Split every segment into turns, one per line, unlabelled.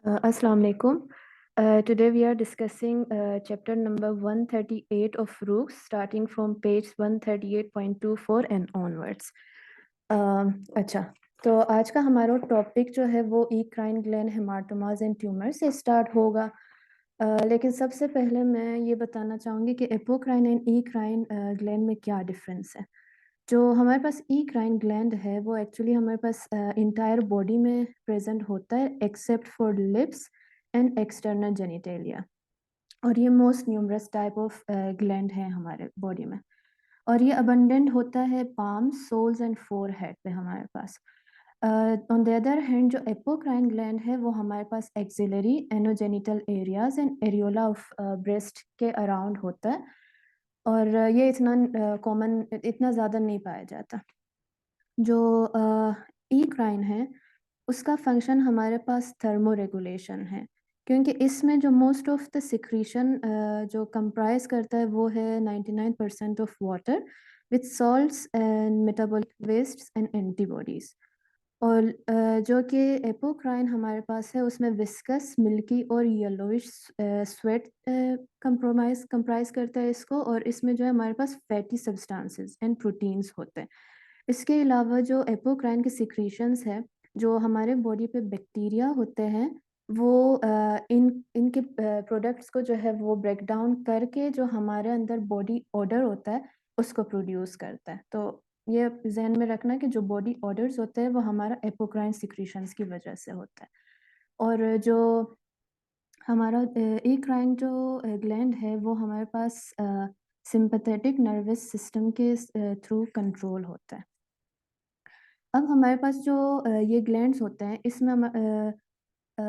Assalamu alaikum. Today we are discussing chapter number 138 of Rooks, starting from page 138.24 and onwards. अच्छा, तो आज का हमारा टॉपिक जो है वो इक्राइन ग्लैंड हेमाटोमास एंड ट्यूमर से स्टार्ट होगा। लेकिन सबसे पहले मैं ये बताना चाहूँगी कि एपोक्राइन एंड इक्राइन ग्लैंड में क्या डिफरेंस है। जो हमारे पास इक्राइन ग्लैंड है वो एक्चुअली हमारे पास इंटायर बॉडी में प्रेजेंट होता है except for lips and external genitalia, और ये most numerous type of gland है हमारे बॉडी में, और ये अबंडेंट होता है पाम, सोल्स एंड फोरहेड पे हमारे पास। ऑन द अदर हैंड जो एपोक्राइन ग्लैंड है वो हमारे पास axillary, anogenital areas and areola of breast के अराउंड होता है, और ये इतना कॉमन इतना ज़्यादा नहीं पाया जाता। जो इक्राइन है उसका फंक्शन हमारे पास थर्मो रेगुलेशन है, क्योंकि इसमें जो मोस्ट ऑफ द सिक्रीशन जो कंप्राइज करता है वो है 99% of water with salts and metabolic wastes and antibodies. और जो कि एपोक्राइन हमारे पास है उसमें विस्कस, मिल्की और येलोइश स्वेट कंप्राइज करता है इसको, और इसमें जो है हमारे पास फैटी सब्सटेंसेस एंड प्रोटीन्स होते हैं। इसके अलावा जो एपोक्राइन के सिक्रीशंस है, जो हमारे बॉडी पे बैक्टीरिया होते हैं, वो इनके प्रोडक्ट्स को जो है वो ब्रेक डाउन करके जो हमारे अंदर बॉडी ऑडर होता है उसको प्रोड्यूस करता है। तो ये जहन में रखना कि जो बॉडी ऑडर्स होते हैं वो हमारा एपोक्राइन सिक्रीशंस की वजह से होता है। और जो हमारा इक्राइन जो ग्लैंड है वो हमारे पास सिंपैथेटिक नर्वस सिस्टम के थ्रू कंट्रोल होता है। अब हमारे पास जो ये ग्लैंड्स होते हैं इसमें अ,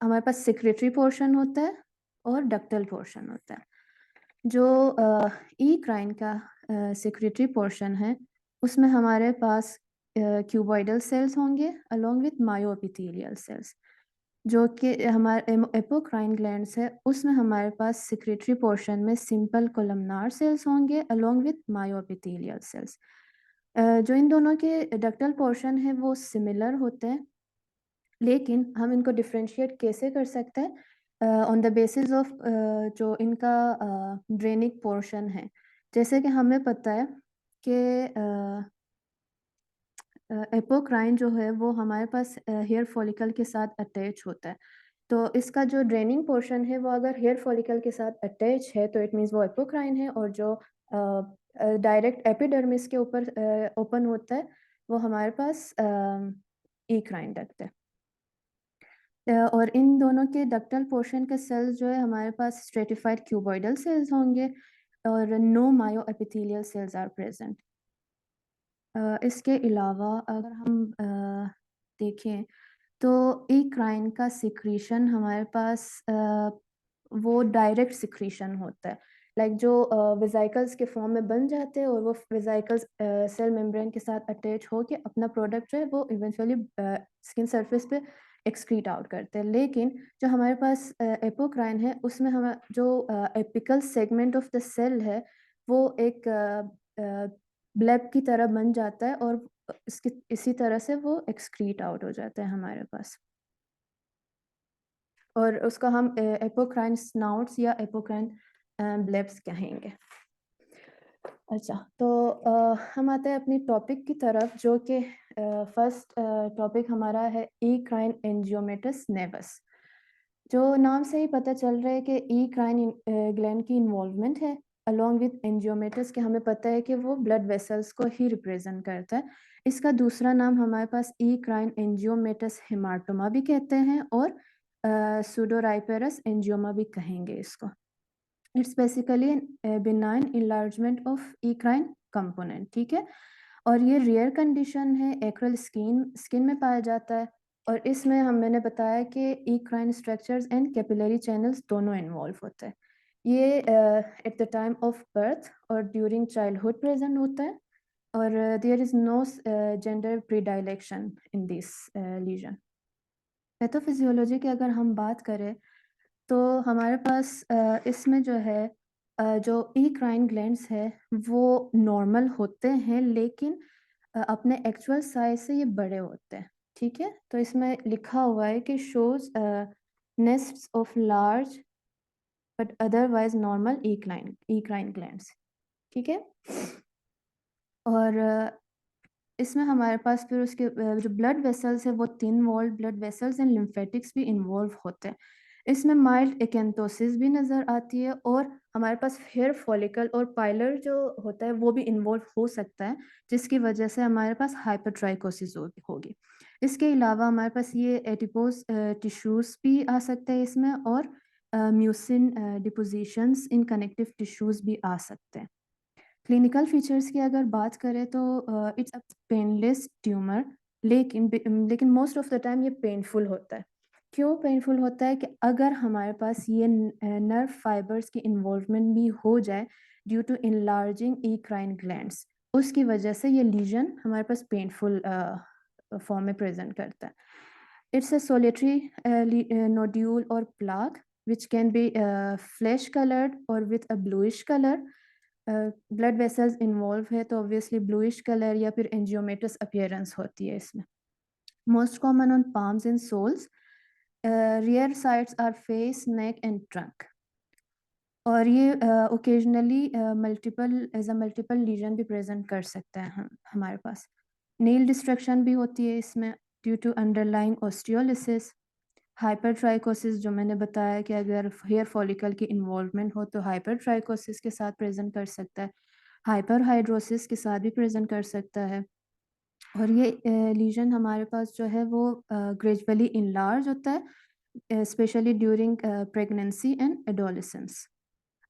हमारे पास सेक्रेटरी पोर्शन होता है और डक्टल पोर्शन होता है। जो इक्राइन का सेक्रेटरी पोर्शन है उसमें हमारे पास क्यूबॉइडल सेल्स होंगे अलोंग विथ मायोएपिथेलियल सेल्स। जो कि हमारे एपोक्राइन ग्लैंड्स है उसमें हमारे पास सेक्रेटरी पोर्शन में सिंपल कोलमनार सेल्स होंगे अलोंग विथ मायोएपिथेलियल सेल्स। जो इन दोनों के डक्टल पोर्शन है वो सिमिलर होते हैं, लेकिन हम इनको डिफरेंशिएट कैसे कर सकते हैं ऑन द बेसिस ऑफ जो इनका ड्रेनिक पोर्शन है। जैसे कि हमें पता है कि एपोक्राइन जो है वो हमारे पास हेयर फॉलिकल के साथ अटैच होता है। तो इसका जो ड्रेनिंग पोर्शन है वो अगर हेयर फॉलिकल के साथ अटैच है तो इट मीन्स वो एपोक्राइन है, और जो डायरेक्ट एपिडर्मिस के ऊपर ओपन होता है वो हमारे पास इक्राइन डक्ट है। और इन दोनों के डक्टल पोर्शन के सेल्स जो है हमारे पास स्ट्रेटिफाइड क्यूबॉइडल सेल्स होंगे, और no myoepithelial cells are present. इसके अलावा अगर हम देखें तो इक्राइन का सिक्रीशन हमारे पास वो डायरेक्ट सिक्रीशन होता है, लाइक जो वेसिकल्स के फॉर्म में बन जाते हैं, और वो वेसिकल्स सेल मेम्ब्रेन के साथ अटैच होके अपना प्रोडक्ट जो है वो इवेंचुअली स्किन सरफेस पे एक्सक्रीट आउट करते हैं। लेकिन जो हमारे पास एपोक्राइन है उसमें हम जो apical segment of the cell है वो एक ब्लेब की तरह बन जाता है, और इसकी इसी तरह से वो एक्सक्रीट आउट हो जाता है हमारे पास, और उसको हम एपोक्राइन स्नाउट्स या एपोक्राइन ब्लेब्स कहेंगे। अच्छा, तो हम आते हैं अपनी टॉपिक की तरफ, जो कि फर्स्ट टॉपिक हमारा है इक्राइन एंजियोमेटस नेवस। जो नाम से ही पता चल रहा है कि इक्राइन ग्लैंड की इन्वॉल्वमेंट है अलोंग विथ एंजियोमेटस, के हमें पता है कि वो ब्लड वेसल्स को ही रिप्रेजेंट करता है। इसका दूसरा नाम हमारे पास इक्राइन एंजियोमेटस हेमाटोमा भी कहते हैं, और सूडोराइपेरस एंजियोमा भी कहेंगे इसको। It's basically benign enlargement of eccrine component, ठीक है। और ये रेयर कंडीशन है, एक्रल स्किन में पाया जाता है, और इसमें मैंने बताया कि eccrine structures and capillary channels दोनों इन्वॉल्व होते हैं। ये at the time of birth और ड्यूरिंग चाइल्डहुड प्रेजेंट होता है, और there is no gender predilection in this lesion. Pathophysiology की अगर हम बात करें तो हमारे पास इसमें जो है जो इक्राइन ग्लैंड्स है वो नॉर्मल होते हैं, लेकिन अपने एक्चुअल साइज से ये बड़े होते हैं। ठीक है, तो इसमें लिखा हुआ है कि shows nests of large but otherwise normal eccrine glands. ठीक है, और इसमें हमारे पास फिर उसके जो ब्लड वेसल्स है वो thin walled blood vessels and lymphatics भी इन्वॉल्व होते हैं। इसमें माइल्ड एक्एंथोसिस भी नज़र आती है, और हमारे पास हेयर फॉलिकल और पाइलर जो होता है वो भी इन्वॉल्व हो सकता है, जिसकी वजह से हमारे पास हाइपरट्राइकोसिस होगी। इसके अलावा हमारे पास ये एडिपोज टिश्यूज भी आ सकते हैं इसमें, और mucin depositions in connective tissues भी आ सकते हैं। क्लिनिकल फीचर्स की अगर बात करें तो इट्स अ पेनलेस ट्यूमर, लेकिन मोस्ट ऑफ द टाइम ये पेनफुल होता है। क्यों पेनफुल होता है कि अगर हमारे पास ये नर्व फाइबर्स की इन्वॉल्वमेंट भी हो जाए due to enlarging eccrine glands, उसकी वजह से ये लीजन हमारे पास पेनफुल फॉर्म में प्रेजेंट करता है। इट्स अ सोलिटरी नोड्यूल और plaque which can be flesh colored or with a bluish color. Blood vessels involve है तो ऑब्वियसली ब्लूइश कलर या फिर एंजियोमेटस अपीयरेंस होती है इसमें। Most common on palms and soles, rear sides are face neck and trunk, और ये occasionally multiple lesion भी प्रेजेंट कर सकता है हमारे पास। नील डिस्ट्रक्शन भी होती है इसमें ड्यू टू अंडरलाइंग ऑस्टियोलिसिस। हाइपरट्राइकोसिस जो मैंने बताया कि अगर हेयर फॉलिकल की इन्वॉल्वमेंट हो तो हाइपरट्राइकोसिस के साथ प्रेजेंट कर सकता है, हाइपरहाइड्रोसिस के साथ भी प्रेजेंट कर सकता है। और ये लीजन हमारे पास जो है वो ग्रेजुअली इनलार्ज होता है, specially during pregnancy and adolescence.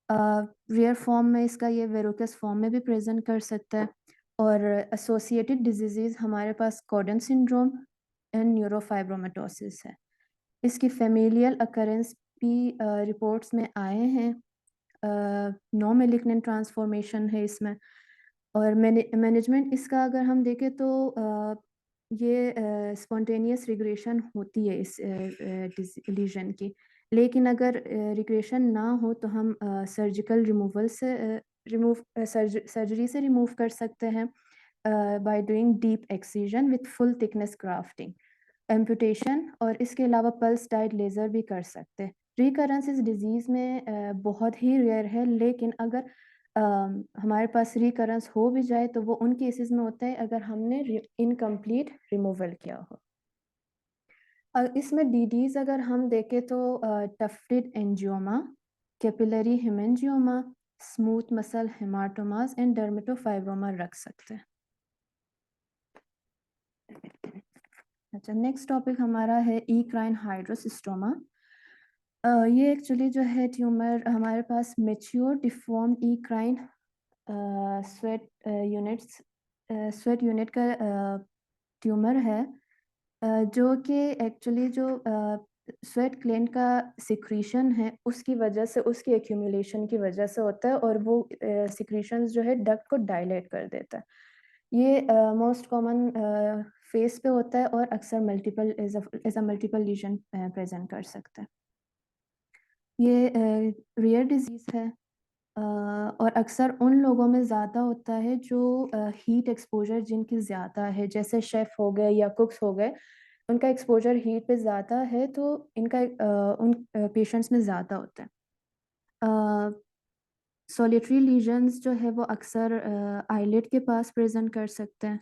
Rare form में इसका ये वेरोकस फॉर्म में भी प्रेजेंट कर सकता है। और एसोसिएटेड डिजीज़ हमारे पास कॉर्डन सिंड्रोम एंड न्यूरोफाइब्रोमेटोसिस है। इसकी फेमिलियल अकरेंस भी रिपोर्ट्स में आए हैं। नो मेलिग्नेंट ट्रांसफॉर्मेशन है इसमें। और मैनेजमेंट इसका अगर हम देखें तो ये स्पॉन्टेनियस रिग्रेशन होती है इस लीजन की, लेकिन अगर रिग्रेशन ना हो तो हम सर्जिकल रिमूवल से सर्जरी से रिमूव कर सकते हैं by doing deep excision with full thickness grafting, amputation, और इसके अलावा पल्स डाइड लेज़र भी कर सकते हैं। रिकरेंस इस डिज़ीज़ में बहुत ही रेयर है, लेकिन अगर हमारे पास रिकरेंस हो भी जाए तो वो उन केसेस में होता है अगर हमने इनकम्प्लीट रिमूवल किया हो। इसमें डीडीज अगर हम देखें तो tufted angioma, capillary hemangioma, smooth muscle hematomas and dermatofibroma रख सकते हैं। अच्छा, नेक्स्ट टॉपिक हमारा है ईक्राइन हाइड्रोसिस्टोमा। ये एक्चुअली जो है ट्यूमर हमारे पास mature deform eccrine sweat unit का ट्यूमर है, जो कि एक्चुअली जो स्वेट ग्लैंड का सिक्रीशन है उसकी वजह से, उसकी एक्यूमुलेशन की वजह से होता है, और वो सिक्रीशंस जो है डक्ट को डायलेट कर देता है। ये मोस्ट कॉमन फेस पे होता है और अक्सर multiple as a multiple lesion present कर सकता है। ये रेयर डिजीज़ है, और अक्सर उन लोगों में ज़्यादा होता है जो हीट एक्सपोजर जिनकी ज़्यादा है, जैसे शेफ़ हो गए या कुक्स हो गए, उनका एक्सपोजर हीट पे ज़्यादा है तो इनका उन पेशेंट्स में ज़्यादा होता है। सॉलिटरी लीजन्स जो है वो अक्सर आईलिड के पास प्रेजेंट कर सकते हैं।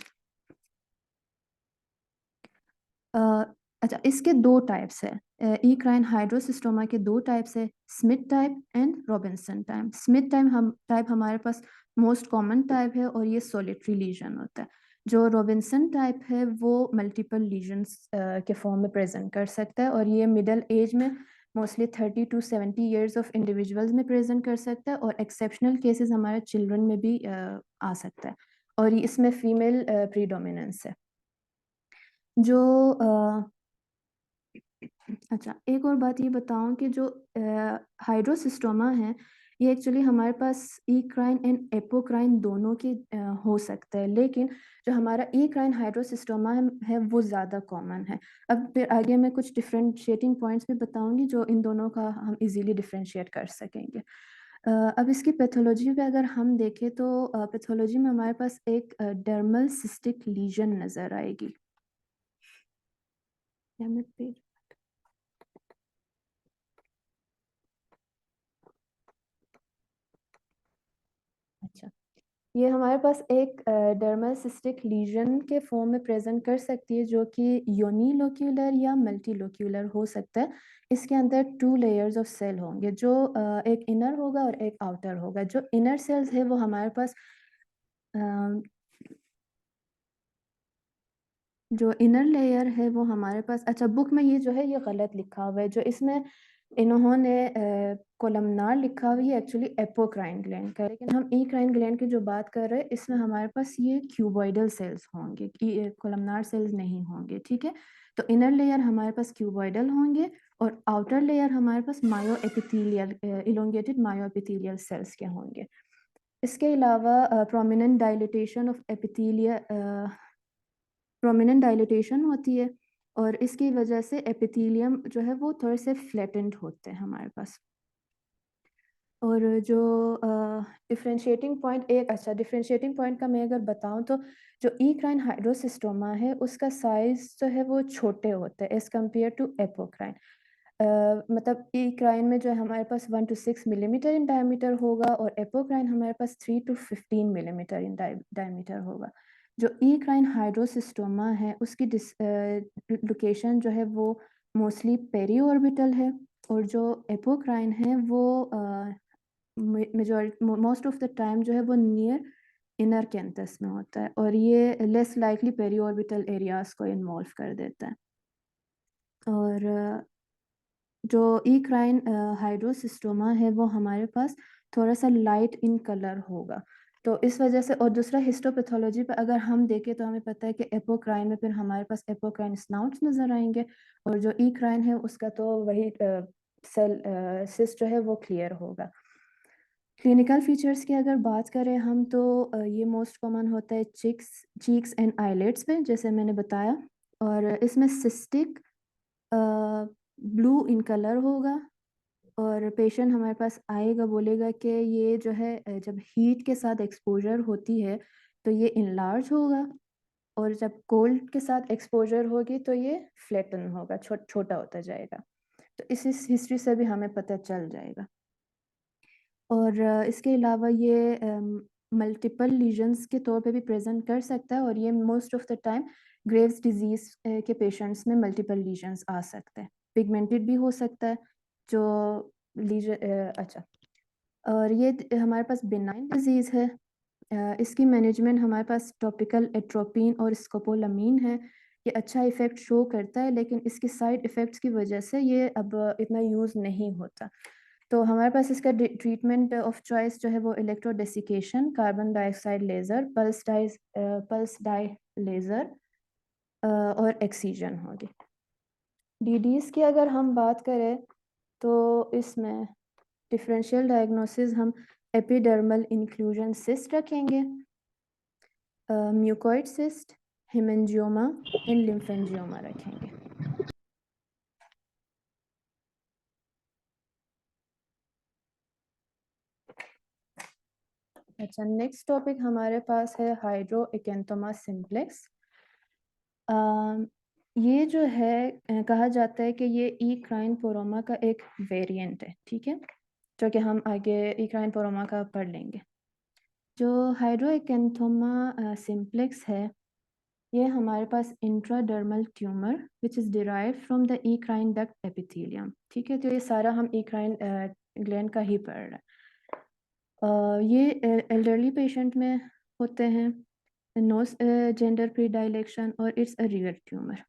अच्छा, इसके दो टाइप्स है, ईक्राइन हाइड्रोसिस्टोमा के दो टाइप्स है, Smith type and Robinson type. Smith type हमारे पास मोस्ट कॉमन टाइप है और ये सॉलिटरी लीजन होता है। जो रॉबिन्सन टाइप है वो मल्टीपल लीजन्स के फॉर्म में प्रेजेंट कर सकता है, और ये मिडल एज में mostly 30 to 70 years of individuals में प्रेजेंट कर सकता है, और एक्सेप्शनल केसेस हमारे चिल्ड्रन में भी आ सकता है, और इसमें फीमेल प्रीडोमिनेंस है। जो अच्छा, एक और बात ये बताऊं कि जो हाइड्रोसिस्टोमा है ये एक्चुअली हमारे पास ईक्राइन एंड एपोक्राइन दोनों की हो सकता है, लेकिन जो हमारा ईक्राइन हाइड्रोसिस्टोमा है वो ज़्यादा कॉमन है। अब फिर आगे मैं कुछ डिफरेंशिएटिंग पॉइंट्स भी बताऊंगी जो इन दोनों का हम इजीली डिफरेंशिएट कर सकेंगे। अब इसकी पैथोलॉजी पे अगर हम देखें तो पैथोलॉजी में हमारे पास एक डर्मल सिस्टिक लीजन नज़र आएगी। मैं पेज अच्छा, ये हमारे पास एक डर्मल सिस्टिक लीजन के फॉर्म में प्रेजेंट कर सकती है, जो कि यूनिलोक्यूलर या मल्टीलोक्यूलर हो सकता है। इसके अंदर 2 लेयर्स ऑफ सेल होंगे, जो एक इनर होगा और एक आउटर होगा। जो इनर सेल्स है वो हमारे पास जो इनर लेयर है वो हमारे पास, अच्छा बुक में ये जो है ये गलत लिखा हुआ है, जो इसमें इन्होंने कोलमनार लिखा हुआ है, ये एक्चुअली एपोक्राइन ग्लैंड का है। लेकिन हम ईक्राइन ग्लैंड की जो बात कर रहे हैं इसमें हमारे पास ये क्यूबॉइडल सेल्स होंगे, कोलमनार सेल्स नहीं होंगे, ठीक है। तो इनर लेयर हमारे पास क्यूबॉइडल होंगे और आउटर लेयर हमारे पास मायो एपिथेलियल इलोंगेटेड मायो एपिथेलियल सेल्स के होंगे। इसके अलावा प्रोमिनेंट डायलिटेशन होती है और इसकी वजह से एपिथेलियम जो है वो थोड़े से फ्लैटेंड होते हैं हमारे पास। और जो डिफरेंशिएटिंग पॉइंट डिफरेंशिएटिंग पॉइंट का मैं अगर बताऊं तो जो ईक्राइन हाइड्रोसिस्टोमा है उसका साइज जो है वो छोटे होते हैं एज कम्पेयर टू एपोक्राइन। मतलब ईक्राइन में जो है हमारे पास 1 to 6 मिलीमीटर इन डायमीटर होगा और एपोक्राइन हमारे पास 3 to 15 मिलीमीटर इन डायमीटर होगा। जो ईक्राइन हाइड्रोसिस्टोमा है उसकी लोकेशन जो है वो मोस्टली पेरी ऑर्बिटल है और जो एपोक्राइन है वो majority most of the time जो है वो नियर इनर कैंथस में होता है और ये less likely periorbital areas को इन्वॉल्व कर देता है। और जो ईक्राइन हाइड्रोसिस्टोमा है वो हमारे पास थोड़ा सा लाइट इन कलर होगा। तो इस वजह से, और दूसरा हिस्टोपैथोलॉजी पर अगर हम देखें तो हमें पता है कि एपोक्राइन में फिर हमारे पास एपोक्राइन स्नाउट्स नजर आएंगे और जो ईक्राइन है उसका तो वही सेल सिस्ट जो है वो क्लियर होगा। क्लिनिकल फीचर्स की अगर बात करें हम तो ये मोस्ट कॉमन होता है चीक्स एंड आईलेट्स में, जैसे मैंने बताया। और इसमें सिस्टिक ब्लू इन कलर होगा और पेशेंट हमारे पास आएगा बोलेगा कि ये जो है जब हीट के साथ एक्सपोजर होती है तो ये इनलार्ज होगा और जब कोल्ड के साथ एक्सपोजर होगी तो ये फ्लैटन होगा, छोटा होता जाएगा। तो इस हिस्ट्री से भी हमें पता चल जाएगा। और इसके अलावा ये मल्टीपल लीजन्स के तौर पे भी प्रेजेंट कर सकता है और ये most of the time Graves disease के पेशेंट्स में मल्टीपल लीजन्स आ सकते हैं। पिगमेंटेड भी हो सकता है जो लीजन अच्छा। और ये हमारे पास बिनाइन डिजीज़ है। इसकी मैनेजमेंट हमारे पास टॉपिकल एट्रोपिन और स्कोपोलामीन है। ये अच्छा इफ़ेक्ट शो करता है लेकिन इसके साइड इफ़ेक्ट्स की वजह से ये अब इतना यूज़ नहीं होता। तो हमारे पास इसका ट्रीटमेंट ऑफ चॉइस जो है वो electrodesiccation, carbon dioxide laser, pulse dye laser और एक्सीजन होगी। डीडीज़ की अगर हम बात करें तो इसमें डिफरेंशियल डायग्नोसिस हम एपिडर्मल इंक्लूजन सिस्ट रखेंगे, mucoid cyst, hemangioma and lymphangioma रखेंगे। अच्छा, नेक्स्ट टॉपिक हमारे पास है हाइड्रोएकेंथोमा सिम्प्लेक्स। ये जो है कहा जाता है कि ये ईक्राइन पोरोमा का एक वेरिएंट है, ठीक है, जो कि हम आगे ईक्राइन पोरोमा का पढ़ लेंगे। जो हाइड्रोएकेंथोमा सिम्प्लेक्स है ये हमारे पास intradermal tumour which is derived from the eccrine duct epithelium, ठीक है। तो ये सारा हम ईक्राइन ग्लैंड का ही पढ़ रहे हैं। ये एल्डरली पेशेंट में होते हैं, नो जेंडर प्रीडाइलेक्शन और it's a rare tumour.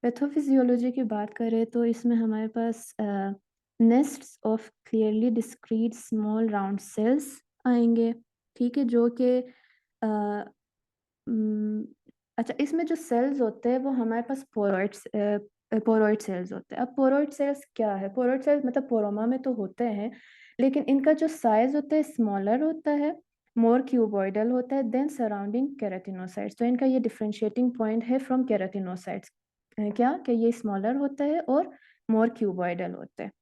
Pathophysiology की बात करें तो इसमें हमारे पास nests of clearly discrete small round cells आएंगे, ठीक है, जो कि अच्छा, इसमें जो सेल्स होते हैं वो हमारे पास पोरोइड सेल्स होते हैं। अब पोरोइड सेल्स क्या है? पोरोइड सेल्स मतलब पोरोमा में तो होते हैं लेकिन इनका जो साइज होता है स्मॉलर होता है, मोर क्यूबॉइडल होता है देन सराउंडिंग केराटिनोसाइट्स। तो इनका ये डिफरेंशिएटिंग पॉइंट है फ्रॉम केराटिनोसाइट्स, क्या कि ये स्मॉलर होता है और मोर क्यूबॉइडल होते हैं।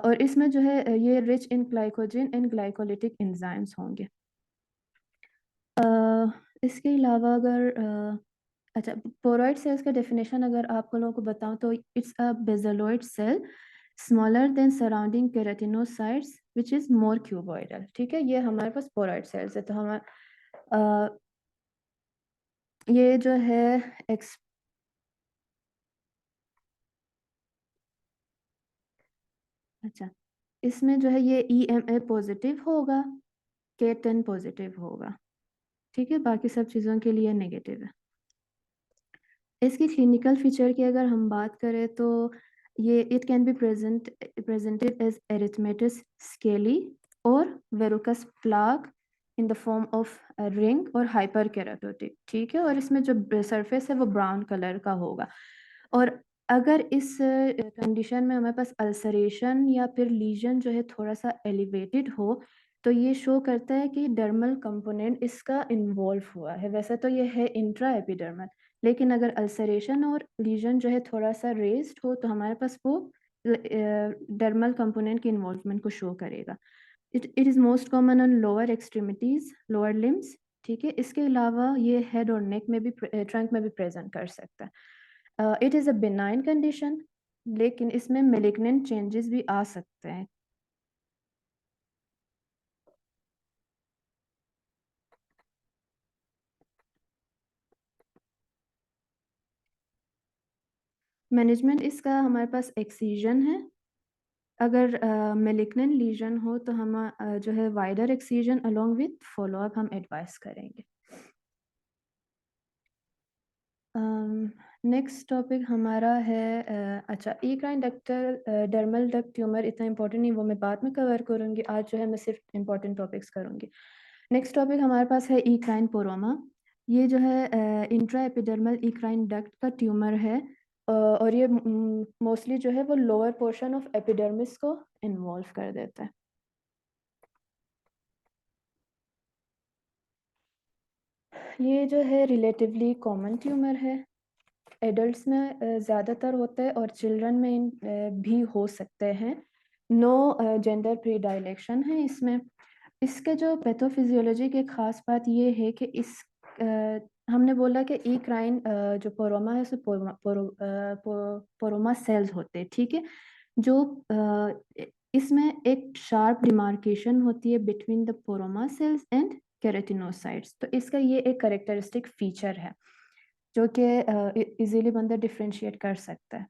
और इसमें जो है ये rich in glycogen and glycolytic enzymes होंगे। इसके अलावा अगर अच्छा, पोरॉइड सेल्स का डेफिनेशन अगर आप लोगों को बताऊं तो it's a basaloid cell smaller than surrounding keratinocytes which is more cuboidal. ठीक है, ये हमारे पास पोरॉइड सेल्स है। तो हमारे ये जो है एक्स अच्छा, इसमें जो है ये EMA पॉजिटिव होगा, K10 पॉजिटिव होगा। ठीक है, बाकी सब चीज़ों के लिए नेगेटिव है। इसकी क्लिनिकल फीचर की अगर हम बात करें तो ये it can be presented as erythematous scaly और verrucous plaque in the form of ring और हाइपर केराटोटिक। ठीक है, और इसमें जो सरफेस है वो ब्राउन कलर का होगा। और अगर इस कंडीशन में हमारे पास अल्सरेशन या फिर लीजन जो है थोड़ा सा एलिवेटेड हो तो ये शो करता है कि डर्मल कंपोनेंट इसका इन्वॉल्व हुआ है। वैसे तो ये है इंट्रा एपिडर्मल, लेकिन अगर अल्सरेशन और लीजन जो है थोड़ा सा रेस्ड हो तो हमारे पास वो डर्मल कंपोनेंट के इन्वॉल्वमेंट को शो करेगा। It is most common on lower extremities, lower limbs. ठीक है, इसके अलावा ये हेड और नेक में भी, ट्रंक में भी प्रेजेंट कर सकता है। It is a benign condition, लेकिन इसमें मेलिग्नेंट चेंजेस भी आ सकते हैं। मैनेजमेंट इसका हमारे पास एक्सीजन है। अगर मेलिग्नेंट लीजन हो तो हम जो है wider excision along with follow up हम एडवाइस करेंगे। नेक्स्ट टॉपिक हमारा है अच्छा, eccrine ductal dermal duct tumour इतना इंपॉर्टेंट नहीं, वो मैं बाद में कवर करूँगी। आज जो है मैं सिर्फ इंपॉर्टेंट टॉपिक्स करूँगी। नेक्स्ट टॉपिक हमारे पास है इक्राइन पोरोमा। ये जो है इंट्रा एपिडर्मल इक्राइन डक्ट का ट्यूमर है, और ये मोस्टली जो है वो लोअर पोर्शन ऑफ एपिडर्मिस को इन्वॉल्व कर देता है। ये जो है रिलेटिवली कॉमन ट्यूमर है। एडल्ट्स में ज़्यादातर होता है और चिल्ड्रन में भी हो सकते हैं। नो जेंडर प्रीडायलेक्शन है इसमें। इसके जो पैथोफिजियोलॉजी की खास बात ये है कि हमने बोला कि इक्राइन जो पोरोमा है उसे पोरोमा सेल्स होते हैं। ठीक है, जो इसमें एक शार्प डिमार्केशन होती है between the poroma cells and keratinocytes. तो इसका ये एक करेक्टरिस्टिक फीचर है जो कि इजीली बंदा डिफ्रेंशिएट कर सकता है।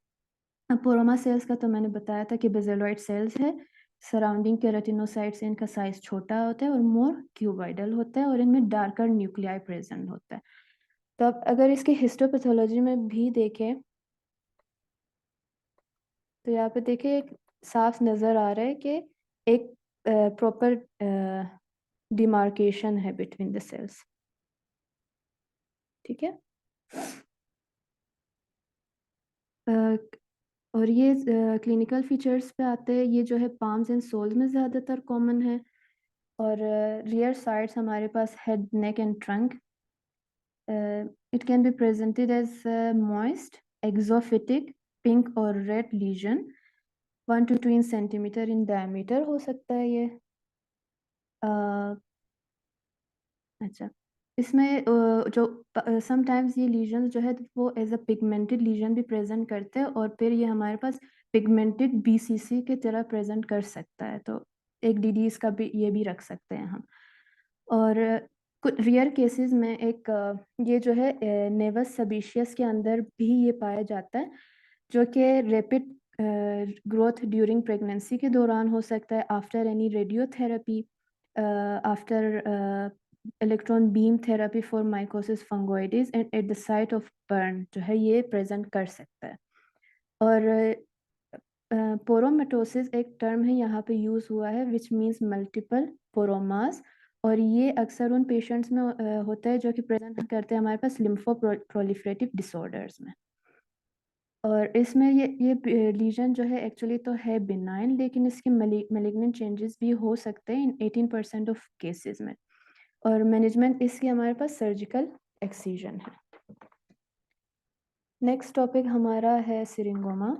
अब पोरोमा सेल्स का तो मैंने बताया था कि बेजेलॉइड सेल्स है, सराउंडिंग केराटिनोसाइट्स से इनका साइज छोटा होता है और मोर क्यूबाइडल होता है और इनमें डार्कर न्यूक्लियाई प्रेजेंट होता है। तो अब अगर इसकी हिस्टोपैथोलॉजी में भी देखें तो यहाँ पे देखिए एक साफ नज़र आ रहा है कि एक प्रॉपर डिमार्केशन है बिटवीन द सेल्स। ठीक है, और ये क्लिनिकल फीचर्स पे आते हैं। ये जो है पाम्स एंड सोल्स में ज़्यादातर कॉमन है, और रियर साइड्स हमारे पास head, neck and trunk. It can be presented as moist exophytic pink और red lesion 1 to 2 centimetre in diameter हो सकता है ये। अच्छा, इसमें जो समटाइम्स ये लीजन जो है वो एज अ पिगमेंटेड लीजन भी प्रेजेंट करते हैं, और फिर ये हमारे पास पिगमेंटेड BCC की तरह प्रेजेंट कर सकता है। तो एक DDs का भी ये भी रख सकते हैं हम। और कुछ रियर केसेस में एक ये जो है नेवस सबीशियस के अंदर भी ये पाया जाता है, जो कि रैपिड ग्रोथ ड्यूरिंग प्रेगनेंसी के दौरान हो सकता है, after any radiotherapy, after electron beam therapy for mycosis fungoides and at the site of burn जो है ये प्रेजेंट कर सकता है। और पोरोमेटोसिस एक टर्म है यहाँ पे यूज़ हुआ है विच मीन्स मल्टीपल पोरोमास, और ये अक्सर उन पेशेंट्स में होता है जो कि प्रेजेंट करते हैं हमारे पास लिम्फो प्रोलिफरेटिव डिसऑर्डर्स में। और इसमें ये लीजन जो है एक्चुअली तो है बिनाइन, लेकिन इसके मेलिग्नेंट चेंजेस भी हो सकते हैं इन 18% ऑफ केसेस में। और मैनेजमेंट इसकी हमारे पास सर्जिकल एक्सीजन है। नेक्स्ट टॉपिक हमारा है सिरिंगोमा।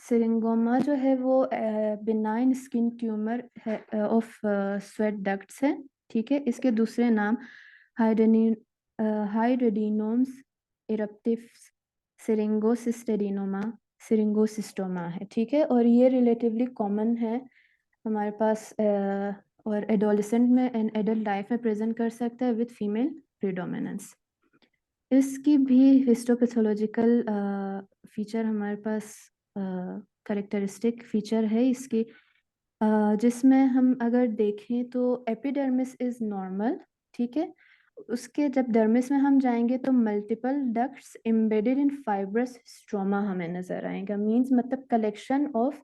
सिरिंगोमा जो है वो बिनाइन स्किन ट्यूमर है ऑफ स्वेट डक्ट्स है, ठीक है। इसके दूसरे नाम हाइडेनी हाइड्रेडिनोम्स इरप्टिव सिरिंगोसिस्टेडिनोमा सिरिंगोसिस्टोमा है, ठीक है। और ये रिलेटिवली कॉमन है हमारे पास और एडोलेसेंट में एंड एडल्ट लाइफ में प्रेजेंट कर सकता है विद फीमेल प्रीडोमिनेंस। इसकी भी हिस्टोपैथोलॉजिकल फीचर हमारे पास करेक्टरिस्टिक फीचर है इसकी, जिसमें हम अगर देखें तो एपिडर्मिस इज नॉर्मल, ठीक है। उसके जब डर्मिस में हम जाएंगे तो multiple ducts embedded in fibrous stroma हमें नजर आएगा, मींस मतलब कलेक्शन ऑफ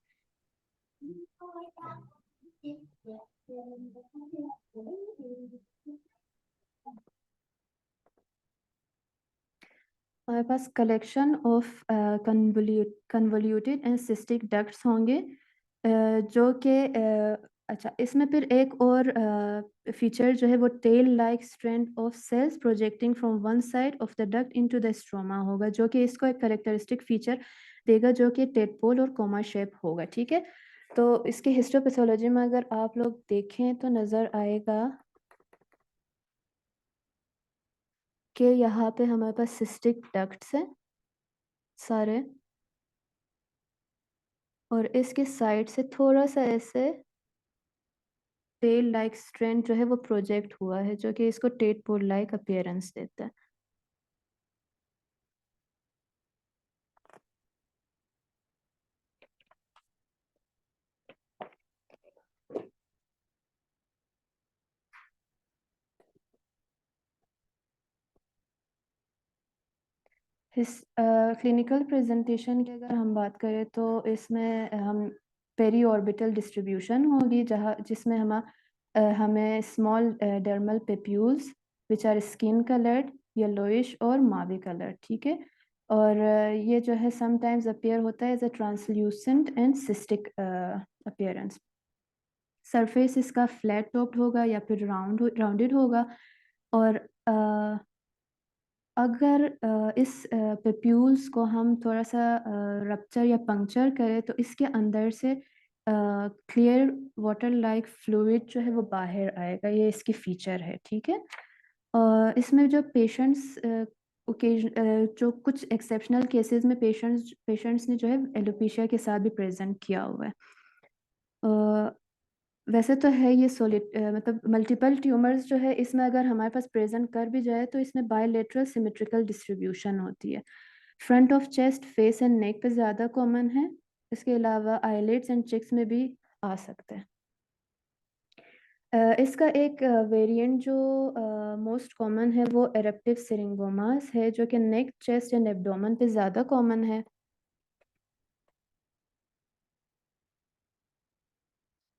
हमारे पास collection of convoluted and cystic ducts होंगे, जो कि अच्छा, इसमें फिर एक और फीचर जो है वो tail like strand of cells projecting from one side of the duct into the stroma होगा, जो कि इसको एक करेक्टरिस्टिक फीचर देगा जो कि टेडपोल और कोमा शेप होगा, ठीक है। तो इसकी हिस्टोपैथोलॉजी में अगर आप लोग देखें तो नज़र आएगा कि यहाँ पे हमारे पास सिस्टिक डक्ट्स हैं सारे, और इसके साइड से थोड़ा सा ऐसे टेल लाइक स्ट्रैंड जो है वो प्रोजेक्ट हुआ है, जो कि इसको टेड पोल लाइक अपीयरेंस देता है। क्लिनिकल प्रेजेंटेशन की अगर हम बात करें तो इसमें हम पेरी ऑर्बिटल डिस्ट्रीब्यूशन होगी, जहाँ जिसमें हमें small dermal papules which are skin coloured yellowish और मावी कलर, ठीक है। और ये जो है समटाइम्स अपीयर होता है as a translucent and cystic appearance. Surface इसका फ्लैट टॉप्ड होगा या फिर राउंडेड होगा, और अगर इस पेप्यूल्स को हम थोड़ा सा रप्चर या पंक्चर करें तो इसके अंदर से क्लियर वाटर लाइक फ्लूइड जो है वो बाहर आएगा, ये इसकी फीचर है, ठीक है। इसमें जो पेशेंट्स जो कुछ एक्सेप्शनल केसेस में पेशेंट्स ने जो है एलोपेशिया के साथ भी प्रेजेंट किया हुआ है। वैसे तो है ये सॉलिड मतलब मल्टीपल ट्यूमर्स जो है इसमें अगर हमारे पास प्रेजेंट कर भी जाए तो इसमें बायलेटरल सिमेट्रिकल डिस्ट्रीब्यूशन होती है। Front of chest, face and neck पे ज़्यादा कॉमन है, इसके अलावा आईलिड्स एंड चिक्स में भी आ सकते हैं। इसका एक वेरिएंट जो मोस्ट कॉमन है वो एरप्टिव सिरिंगोमास है, जो कि नेक, चेस्ट एंड एब्डोमेन पे ज़्यादा कॉमन है।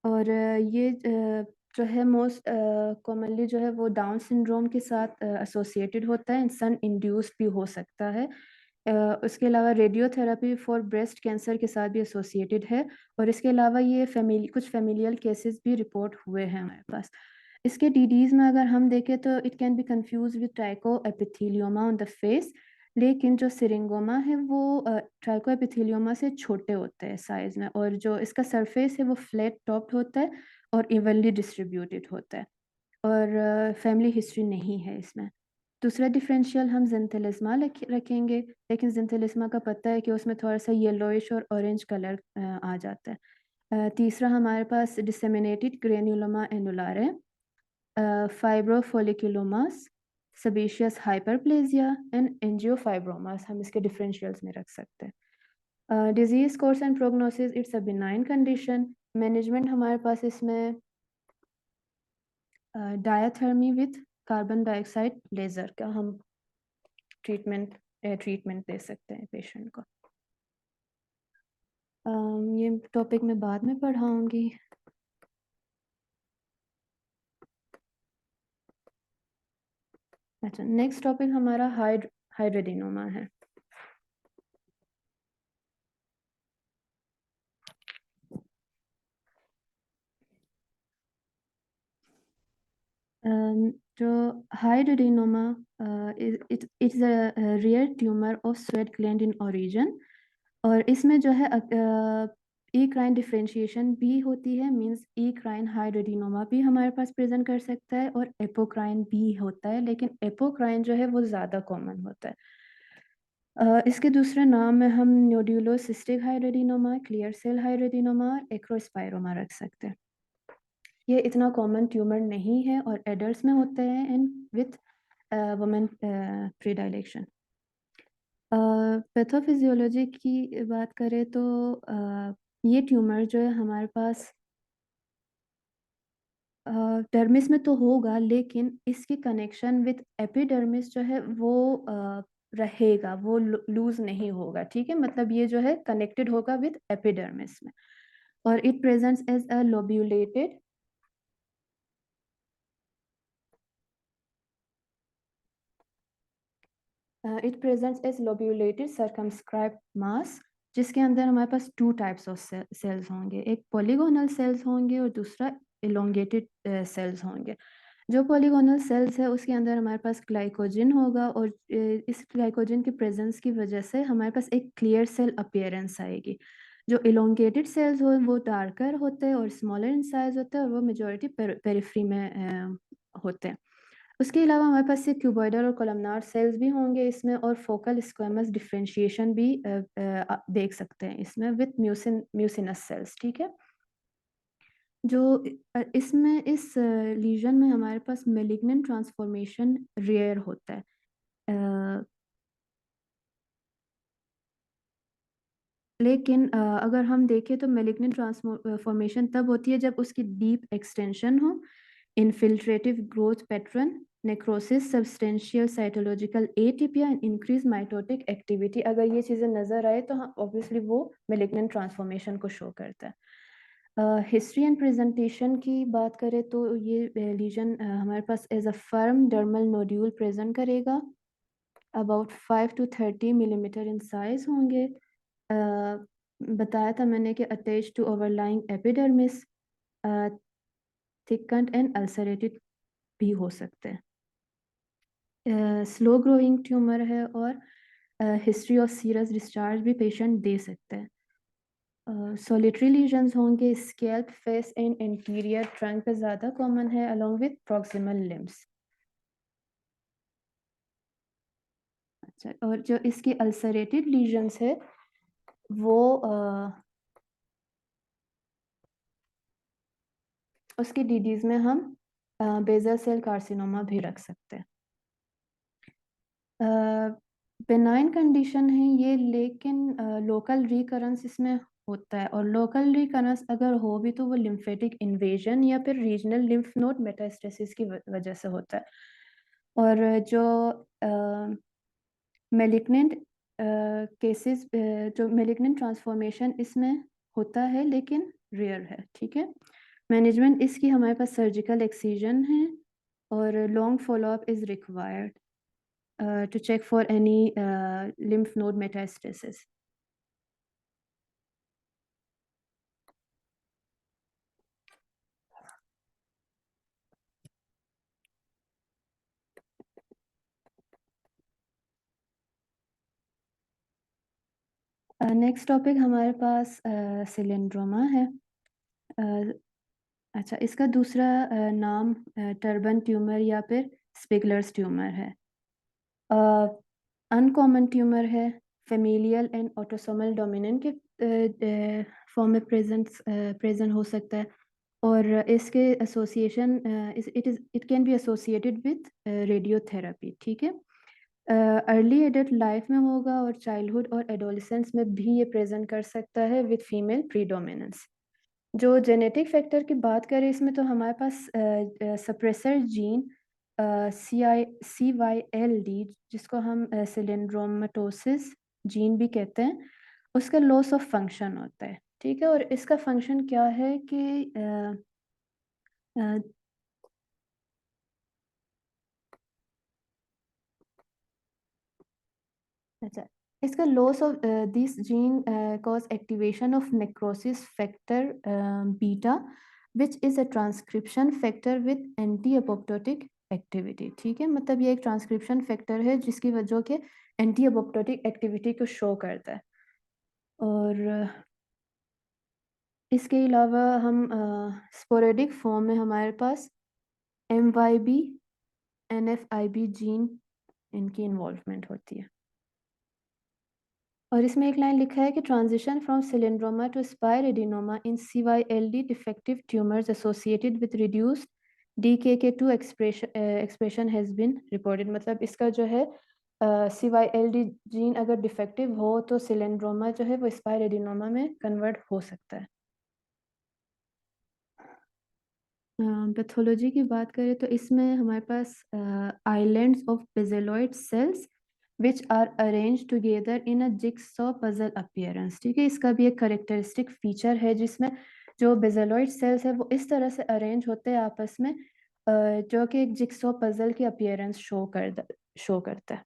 और ये जो है मोस्ट कॉमनली जो है वो डाउन सिंड्रोम के साथ एसोसिएटेड होता है, सन इंड्यूस भी हो सकता है। उसके अलावा रेडियोथेरेपी फॉर ब्रेस्ट कैंसर के साथ भी एसोसिएटेड है, और इसके अलावा ये कुछ फैमिलियल केसेस भी रिपोर्ट हुए हैं हमारे पास। इसके डीडीज में अगर हम देखें तो it can be confuse with tricho epithelioma on the face, लेकिन जो सिरिंगोमा है वो ट्राइको एपिथेलियोमा से छोटे होते हैं साइज में, और जो इसका सरफेस है वो फ्लैट टॉप्ड होता है और इवनली डिस्ट्रीब्यूटेड होता है, और फैमिली हिस्ट्री नहीं है इसमें। दूसरा डिफरेंशियल हम जिंथेलिस्मा रखेंगे, लेकिन जिंथेलिस्मा का पता है कि उसमें थोड़ा सा येलोइश और ऑरेंज कलर आ जाता है। तीसरा हमारे पास डिसेमिनेटेड ग्रेन्युलोमा एनुलार है, fibrofolliculomas, sebaceous hyperplasia and angiofibromas हम इसके डिफरेंशियल्स में रख सकते हैं। Disease course and prognosis, it's a benign condition. Management हमारे पास इसमें diathermy with carbon dioxide laser का हम ट्रीटमेंट दे सकते हैं पेशेंट को। ये टॉपिक मैं बाद में पढ़ाऊंगी। अच्छा, नेक्स्ट टॉपिक हमारा हाइड्रेडिनोमा है। जो hydradenoमा, it's a rare tumor of sweat gland in origin. और इसमें जो है ईक्राइन डिफरेंशिएशन भी होती है, मींस ईक्राइन हाइड्रोडिनोमा भी हमारे पास प्रेजेंट कर सकता है और एपोक्राइन भी होता है, लेकिन एपोक्राइन जो है वो ज़्यादा कॉमन होता है। इसके दूसरे नाम में हम नोड्यूलोसिस्टिक हाइड्रोडिनोमा, क्लियर सेल हाइड्रोडिनोमा और एक्रोस्पायरोमा रख सकते हैं। ये इतना कॉमन ट्यूमर नहीं है और एडल्ट्स में होते हैं इन विथ वुमेन प्रीडायलेक्शन। पैथोफिजियोलॉजी की बात करें तो ये ट्यूमर जो है हमारे पास डर्मिस में तो होगा, लेकिन इसकी कनेक्शन विथ एपिडर्मिस जो है वो रहेगा, वो लूज नहीं होगा। ठीक है, मतलब ये जो है कनेक्टेड होगा विथ एपिडर्मिस में। और it presents as a lobulated it presents as lobulated circumscribed mass, जिसके अंदर हमारे पास टू टाइप्स ऑफ सेल्स होंगे, एक पॉलीगोनल सेल्स होंगे और दूसरा इलोंगेटेड सेल्स होंगे। जो पॉलीगोनल सेल्स है उसके अंदर हमारे पास ग्लाइकोजन होगा और इस ग्लाइकोजन के प्रेजेंस की वजह से हमारे पास एक क्लियर सेल अपीयरेंस आएगी। जो इलोंगेटेड सेल्स हो वो डार्कर होते हैं और स्मॉलर इन साइज होते हैं और वो मेजॉरिटी पेरिफ्री में होते हैं। उसके अलावा हमारे पास ये क्यूबॉइडल और कोलमनार सेल्स भी होंगे इसमें, और फोकल स्क्वेमस डिफरेंशिएशन भी देख सकते हैं इसमें विथ म्यूसिनस सेल्स। ठीक है, जो इसमें इस लीजन में हमारे पास मेलिग्नेंट ट्रांसफॉर्मेशन रेयर होता है। अ, लेकिन अगर हम देखें तो मेलिग्नेंट ट्रांसफॉर्मेशन तब होती है जब उसकी डीप एक्सटेंशन हो, infiltrative growth pattern, necrosis, substantial cytological atypia and increase mitotic activity, अगर ये चीज़ें नजर आए तो हाँ ऑब्वियसली वो मेलिग्नेंट ट्रांसफॉर्मेशन को शो करता है। हिस्ट्री एंड प्रेजेंटेशन की बात करें तो ये लीजन हमारे पास as a firm dermal nodule present करेगा, about 5 to 30 millimetre in size होंगे। बताया था मैंने कि attach to overlying epidermis, thickened and ulcerated भी हो सकते हैं। स्लो ग्रोइंग ट्यूमर है और हिस्ट्री ऑफ सीरस डिस्चार्ज भी पेशेंट दे सकते हैं। सोलिटरी लीजन्स होंगे, scalp, face and interior trunk पे ज़्यादा कॉमन है अलोंग विथ प्रॉक्सिमल लिम्स। अच्छा, और जो इसकी अल्सरेटेड लीजन्स है वो उसकी डीडीज में हम बेजल सेल कार्सिनोमा भी रख सकते हैं। बेनाइन कंडीशन है ये, लेकिन लोकल रिकरेंस इसमें होता है, और लोकल रिकरेंस अगर हो भी तो वो लिम्फेटिक इन्वेजन या फिर रीजनल लिम्फ नोड मेटास्टेसिस की वजह से होता है। और जो मेलिग्नेंट केसेस, जो मेलिग्नेंट ट्रांसफॉर्मेशन इसमें होता है लेकिन रेयर है। ठीक है, मैनेजमेंट इसकी हमारे पास सर्जिकल एक्सीजन है और long follow up is required to check for any lymph node metastasis. Next topic हमारे पास सिलेंड्रोमा है। अच्छा, इसका दूसरा नाम टर्बन ट्यूमर या फिर स्पिगलर्स ट्यूमर है। अनकॉमन ट्यूमर है, फेमिलियल एंड ऑटोसोमल डोमिनेंट के फॉर्म में प्रेजेंट हो सकता है, और इसके association it can be associated with radiotherapy. ठीक है, अर्ली एडल्ट लाइफ में होगा और चाइल्डहुड और एडोलेसेंस में भी ये प्रेजेंट कर सकता है विथ फीमेल प्रीडोमिनेंस। जो जेनेटिक फैक्टर की बात करें इसमें तो हमारे पास सप्रेसर जीन CYLD, जिसको हम सिलेंड्रोमेटोसिस जीन भी कहते हैं, उसका लॉस ऑफ फंक्शन होता है। ठीक है, और इसका फंक्शन क्या है कि अ, अच्छा, इसका loss of this gene cause activation of necrosis factor beta, which is a transcription factor with anti apoptotic activity. ठीक है, मतलब ये एक ट्रांसक्रिप्शन फैक्टर है जिसकी वजह के एंटी एपोप्टोटिक एक्टिविटी को शो करता है। और इसके अलावा हम स्पोरेडिक फॉर्म में हमारे पास MYB NFIB जीन इनकी इन्वॉल्वमेंट होती है। और इसमें एक लाइन लिखा है कि transition from cylindroma to spiradenoma in CYLD defective tumours associated with reduced DKK2 expression has been reported. मतलब इसका जो है CYLD जीन अगर डिफेक्टिव हो तो सिलेंड्रोमा जो है वो स्पायर एडिनोमा में कन्वर्ट हो सकता है। पैथोलॉजी की बात करें तो इसमें हमारे पास islands of basaloid cells which are arrange together in a jigsaw puzzle appearance. ठीक है, इसका भी एक करेक्टरिस्टिक फीचर है जिसमें जो बेजेलॉइड सेल्स है वो इस तरह से अरेंज होते हैं आपस में जो कि एक जिगसॉ पजल की अपीयरेंस शो करता है।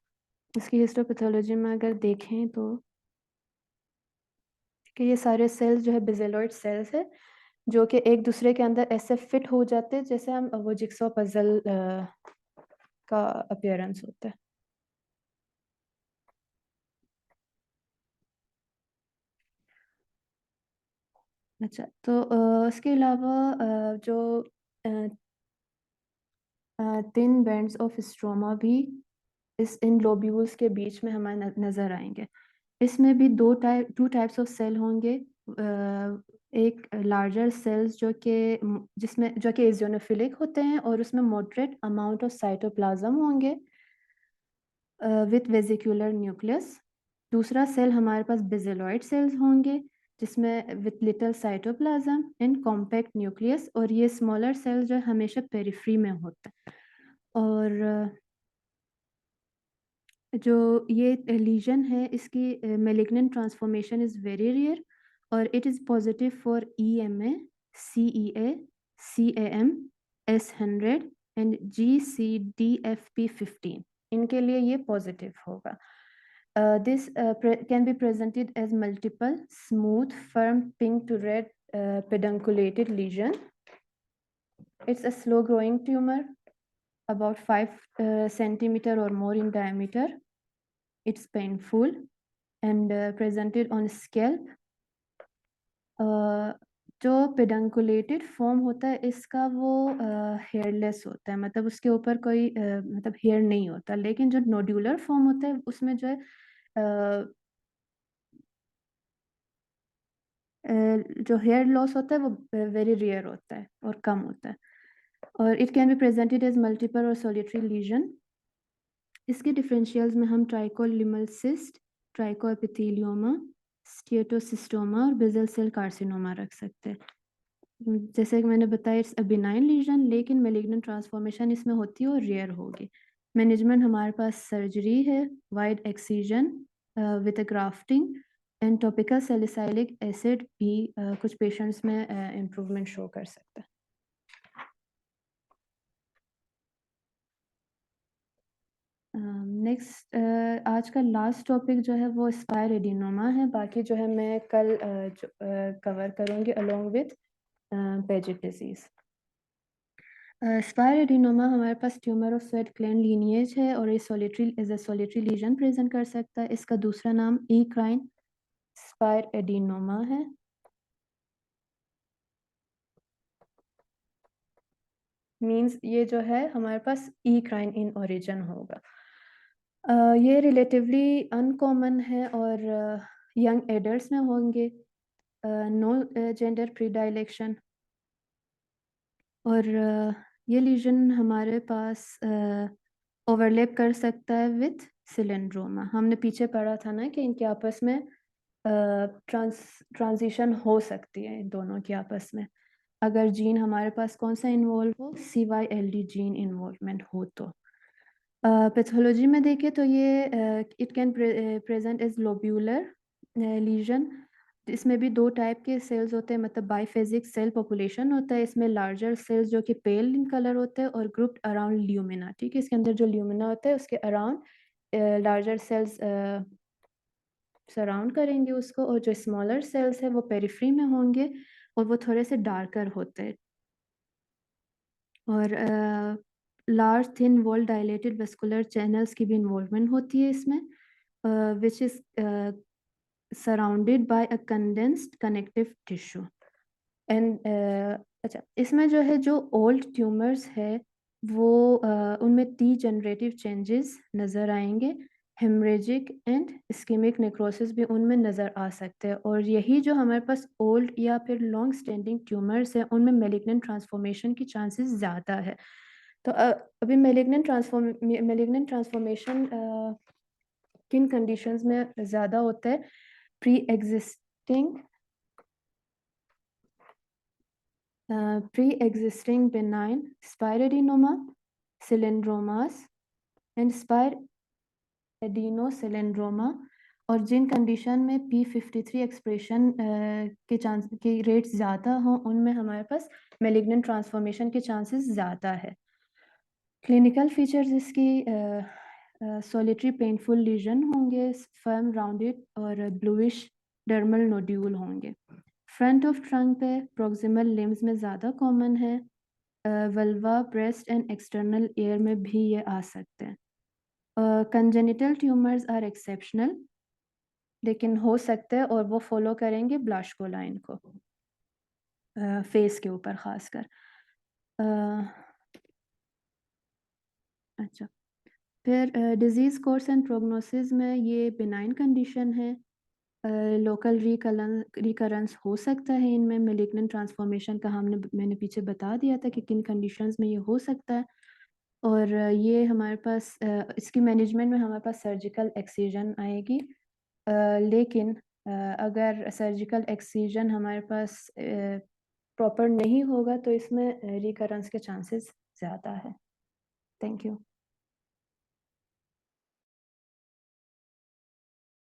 इसकी हिस्टोपैथोलॉजी में अगर देखें तो कि ये सारे सेल्स जो है बेजेलॉइड सेल्स है जो कि एक दूसरे के अंदर ऐसे फिट हो जाते हैं जैसे हम वो जिक्सॉ पजल का अपीयरेंस होता है। अच्छा, तो इसके अलावा जो थिन बैंड्स ऑफ स्ट्रोमा भी इन लोब्यूल्स के बीच में हमें नजर आएंगे। इसमें भी टू टाइप्स ऑफ सेल होंगे। एक लार्जर सेल्स जो कि एजियोनोफिलिक होते हैं और उसमें मॉडरेट अमाउंट ऑफ साइटोप्लाज्म होंगे विथ वेजिकुलर न्यूक्लियस। दूसरा सेल हमारे पास बेजेलॉइड सेल्स होंगे जिसमें with little cytoplasm and compact nucleus, और ये स्मॉलर सेल जो हमेशा पेरिफ्री में होता है। और जो ये लीजन है इसकी malignant transformation is very rare और it is positive for EMA, CEA, CAM, S100 and GCDFP15। इनके लिए ये पॉजिटिव होगा। This can be presented as multiple smooth, firm, pink to red pedunculated lesion. It's a slow-growing tumor, about 5 centimeter or more in diameter. It's painful and presented on scalp. जो पेडंकुलेटेड form होता है इसका वो hairless होता है, मतलब उसके ऊपर कोई मतलब हेयर नहीं होता। लेकिन जो नोड्यूलर फॉर्म होता है उसमें जो है जो हेयर लॉस होता है वो वेरी रेयर होता है और कम होता है। और it can be presented as multiple और सॉलिटरी लीजन। इसके डिफरेंशियल्स में हम ट्राइकोलिमल सिस्ट, ट्राइकोएपिथेलियोमा, स्टिएटोसिस्टोमा और बेसल सेल कार्सिनोमा रख सकते हैं। जैसे कि मैंने बताया इट्स अ बिनाइन लीजन, लेकिन मेलिग्नेंट ट्रांसफॉर्मेशन इसमें होती है और रेयर होगी। मैनेजमेंट हमारे पास सर्जरी है, wide excision with grafting and topical salicylic acid भी कुछ पेशेंट्स में इम्प्रूवमेंट शो कर सकता है। नेक्स्ट आज का लास्ट टॉपिक जो है वो स्पायर एडिनोमा है। बाकी जो है मैं कल कवर करूँगी along with Paget disease. Spiradenoma हमारे पास tumour of sweat gland lineage है और ये सॉलिटरी लीजन प्रेजेंट कर सकता है। इसका दूसरा नाम ईक्राइन स्पायर एडिनोमा है। मींस ये जो है हमारे पास ईक्राइन इन ओरिजिन होगा। ये रिलेटिवली अनकॉमन है और यंग एडल्ट्स में होंगे। No gender predilection. और ये लीजन हमारे पास ओवरलैप कर सकता है विथ सिलेंड्रोमा। हमने पीछे पढ़ा था ना कि इनके आपस में ट्रांजिशन हो सकती है इन दोनों की आपस में, अगर जीन हमारे पास कौन सा इन्वॉल्व हो, CYLD जीन इन्वॉल्वमेंट हो तो। पैथोलॉजी में देखें तो ये it can present as lobular lesion. इसमें भी दो टाइप के सेल्स होते हैं, मतलब बाइफेजिक सेल पॉपुलेशन होता है। इसमें लार्जर सेल्स जो कि पेल इन कलर होते हैं और ग्रुप्ड अराउंड ल्यूमिना। ठीक है, इसके अंदर जो ल्यूमिना होता है उसके अराउंड लार्जर सेल्स सराउंड करेंगे उसको, और जो स्मॉलर सेल्स है वो पेरिफ्री में होंगे और वो थोड़े से डार्कर होते हैं। और large thin wall dilated vascular channels की भी इन्वॉल्वमेंट होती है इसमें, which is surrounded by a condensed connective tissue. And अच्छा, इसमें जो है, जो ओल्ड ट्यूमर्स है वो उनमें डीजनरेटिव चेंजेस नज़र आएंगे, हेमरेजिक एंड इस्केमिक नेक्रोसिस भी उनमें नज़र आ सकते हैं। और यही जो हमारे पास ओल्ड या फिर लॉन्ग स्टैंडिंग ट्यूमर्स हैं उनमें मेलिग्नेंट ट्रांसफॉर्मेशन की चांसेस ज़्यादा है। तो अभी मेलिग्नेंट ट्रांसफॉर्मेशन किन कंडीशंस में ज़्यादा होता है? Pre existing benign spiroadenoma, cylindromas and spiroadenosylindroma, और जिन कंडीशन में P53 एक्सप्रेशन के रेट्स ज़्यादा हों उनमें हमारे पास मेलिग्नेंट ट्रांसफॉर्मेशन के चांसेस ज़्यादा है। क्लिनिकल फीचर्स इसकी सॉलिटरी पेनफुल लीजन होंगे, फर्म राउंडेड और ब्लूइश डर्मल नोड्यूल होंगे। फ्रंट ऑफ ट्रंक पे प्रोक्सिमल लिम्स में ज़्यादा कॉमन है, vulva, breast and external air में भी ये आ सकते हैं। कंजेनिटल ट्यूमर्स आर एक्सेप्शनल, लेकिन हो सकते हैं और वो फॉलो करेंगे ब्लाशको लाइन को फेस के ऊपर खासकर। अच्छा, फिर डिजीज़ कोर्स एंड प्रोग्नोसिस में ये बिनाइन कंडीशन है, लोकल रिकरेंस हो सकता है इनमें। मेलिग्नेंट ट्रांसफॉर्मेशन का मैंने पीछे बता दिया था कि किन कंडीशंस में ये हो सकता है। और ये हमारे पास इसकी मैनेजमेंट में हमारे पास सर्जिकल एक्सीजन आएगी, लेकिन अगर सर्जिकल एक्सीजन हमारे पास प्रॉपर नहीं होगा तो इसमें रिकरेंस के चांसेस ज़्यादा है। Thank you.